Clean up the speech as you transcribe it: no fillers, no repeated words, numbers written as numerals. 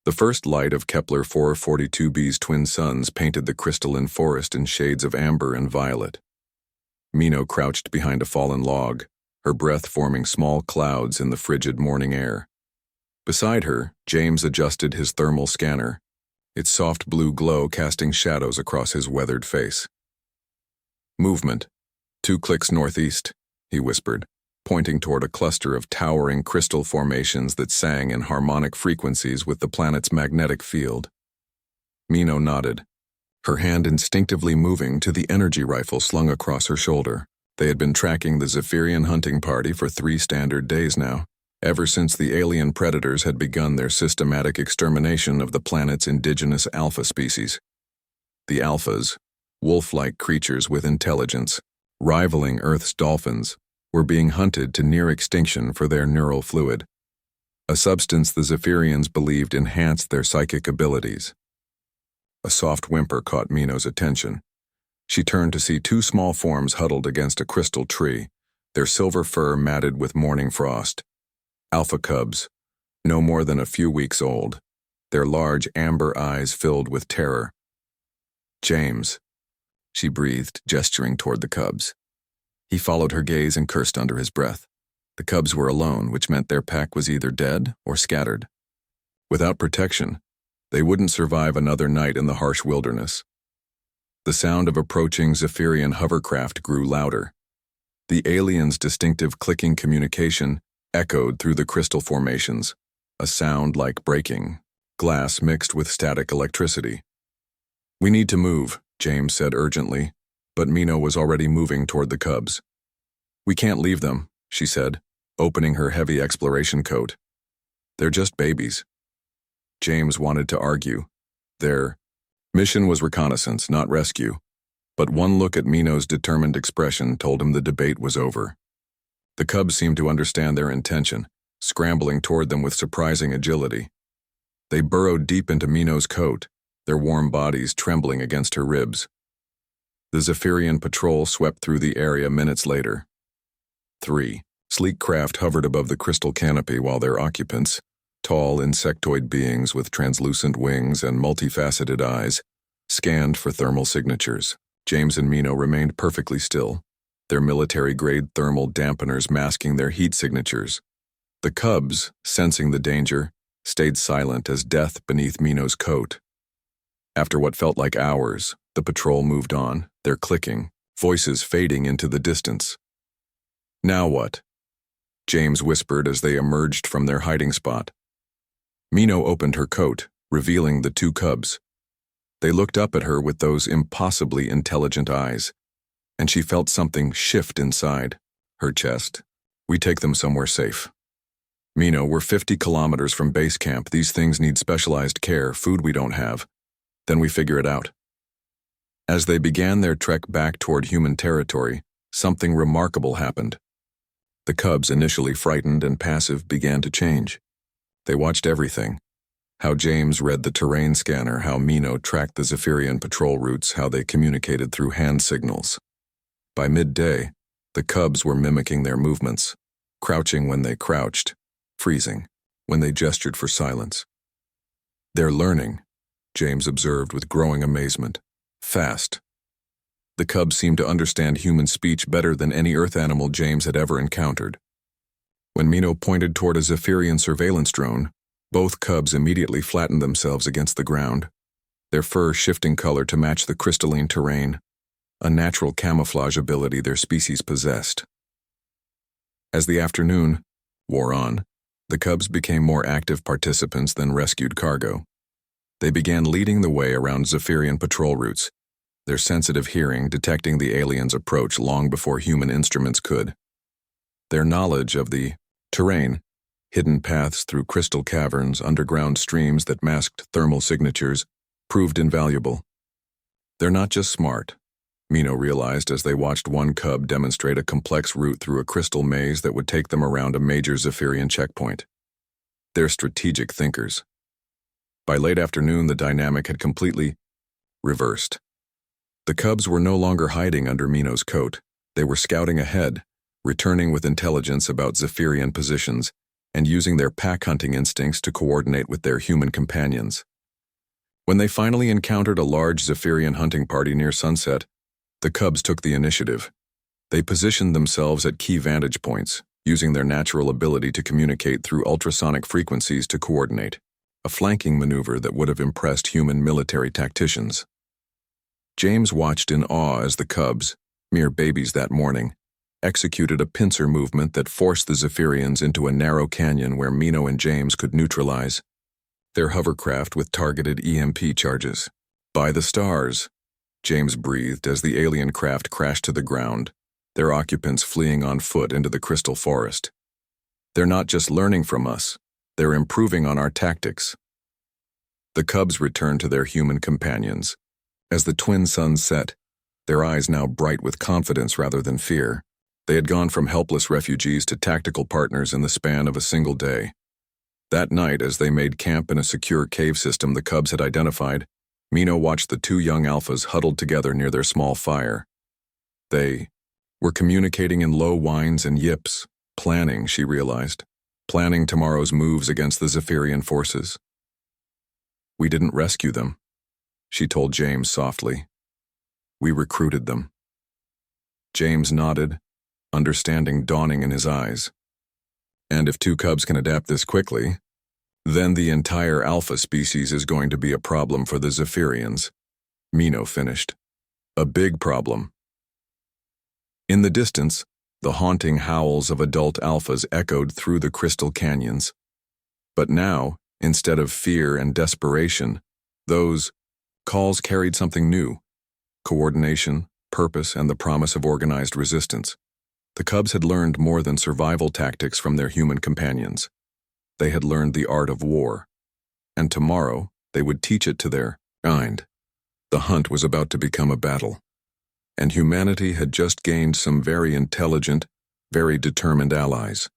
The first light of Kepler 442b's twin suns painted the crystalline forest in shades of amber and violet. Mino crouched behind a fallen log, her breath forming small clouds in the frigid morning air. Beside her, James adjusted his thermal scanner, its soft blue glow casting shadows across his weathered face. "Movement. 2 clicks northeast," he whispered, pointing toward a cluster of towering crystal formations that sang in harmonic frequencies with the planet's magnetic field. Mino nodded, her hand instinctively moving to the energy rifle slung across her shoulder. They had been tracking the Zephyrian hunting party for 3 standard days now, ever since the alien predators had begun their systematic extermination of the planet's indigenous alpha species. The alphas, wolf-like creatures with intelligence, rivaling Earth's dolphins, were being hunted to near extinction for their neural fluid, a substance the Zephyrians believed enhanced their psychic abilities. A soft whimper caught Mino's attention. She turned to see 2 small forms huddled against a crystal tree, their silver fur matted with morning frost. Alpha cubs, no more than a few weeks old, their large amber eyes filled with terror. "James," she breathed, gesturing toward the cubs. He followed her gaze and cursed under his breath. The cubs were alone, which meant their pack was either dead or scattered. Without protection, they wouldn't survive another night in the harsh wilderness. The sound of approaching Zephyrian hovercraft grew louder. The aliens' distinctive clicking communication echoed through the crystal formations, a sound like breaking glass mixed with static electricity. "We need to move," James said urgently, but Mino was already moving toward the cubs. "We can't leave them," she said, opening her heavy exploration coat. "They're just babies." James wanted to argue. Their mission was reconnaissance, not rescue, but one look at Mino's determined expression told him the debate was over. The cubs seemed to understand their intention, scrambling toward them with surprising agility. They burrowed deep into Mino's coat, their warm bodies trembling against her ribs. The Zephyrian patrol swept through the area minutes later. 3 sleek craft hovered above the crystal canopy while their occupants, tall insectoid beings with translucent wings and multifaceted eyes, scanned for thermal signatures. James and Mino remained perfectly still, their military-grade thermal dampeners masking their heat signatures. The cubs, sensing the danger, stayed silent as death beneath Mino's coat. After what felt like hours, the patrol moved on, their clicking, voices fading into the distance. "Now what?" James whispered as they emerged from their hiding spot. Mino opened her coat, revealing the 2 cubs. They looked up at her with those impossibly intelligent eyes, and she felt something shift inside her chest. "We take them somewhere safe." "Mino, we're 50 kilometers from base camp. These things need specialized care, food we don't have. Then we figure it out." As they began their trek back toward human territory, something remarkable happened. The cubs, initially frightened and passive, began to change. They watched everything. How James read the terrain scanner, how Mino tracked the Zephyrian patrol routes, how they communicated through hand signals. By midday, the cubs were mimicking their movements, crouching when they crouched, freezing when they gestured for silence. "They're learning," James observed with growing amazement. "Fast." The cubs seemed to understand human speech better than any Earth animal James had ever encountered. When Mino pointed toward a Zephyrian surveillance drone, both cubs immediately flattened themselves against the ground, their fur shifting color to match the crystalline terrain, a natural camouflage ability their species possessed. As the afternoon wore on, the cubs became more active participants than rescued cargo. They began leading the way around Zephyrian patrol routes, their sensitive hearing detecting the aliens' approach long before human instruments could. Their knowledge of the terrain, hidden paths through crystal caverns, underground streams that masked thermal signatures, proved invaluable. "They're not just smart," Mino realized as they watched one cub demonstrate a complex route through a crystal maze that would take them around a major Zephyrian checkpoint. "They're strategic thinkers." By late afternoon, the dynamic had completely reversed. The cubs were no longer hiding under Mino's coat. They were scouting ahead, returning with intelligence about Zephyrian positions, and using their pack-hunting instincts to coordinate with their human companions. When they finally encountered a large Zephyrian hunting party near sunset, the cubs took the initiative. They positioned themselves at key vantage points, using their natural ability to communicate through ultrasonic frequencies to coordinate, a flanking maneuver that would have impressed human military tacticians. James watched in awe as the cubs, mere babies that morning, executed a pincer movement that forced the Zephyrians into a narrow canyon where Mino and James could neutralize their hovercraft with targeted EMP charges. By the stars, James breathed as the alien craft crashed to the ground, their occupants fleeing on foot into the crystal forest. They're not just learning from us, they're improving on our tactics. The cubs returned to their human companions. As the twin suns set, their eyes now bright with confidence rather than fear, they had gone from helpless refugees to tactical partners in the span of a single day. That night, as they made camp in a secure cave system the cubs had identified, Mino watched the two young alphas huddled together near their small fire. They were communicating in low whines and yips, planning, she realized, planning tomorrow's moves against the Zephyrian forces. "We didn't rescue them," she told James softly. "We recruited them." James nodded, understanding dawning in his eyes. "And if two cubs can adapt this quickly, then the entire alpha species is going to be a problem for the Zephyrians," Mino finished. "A big problem." In the distance, the haunting howls of adult alphas echoed through the crystal canyons. But now, instead of fear and desperation, those calls carried something new: coordination, purpose, and the promise of organized resistance. The cubs had learned more than survival tactics from their human companions. They had learned the art of war, and tomorrow they would teach it to their kind. The hunt was about to become a battle, and humanity had just gained some very intelligent, very determined allies.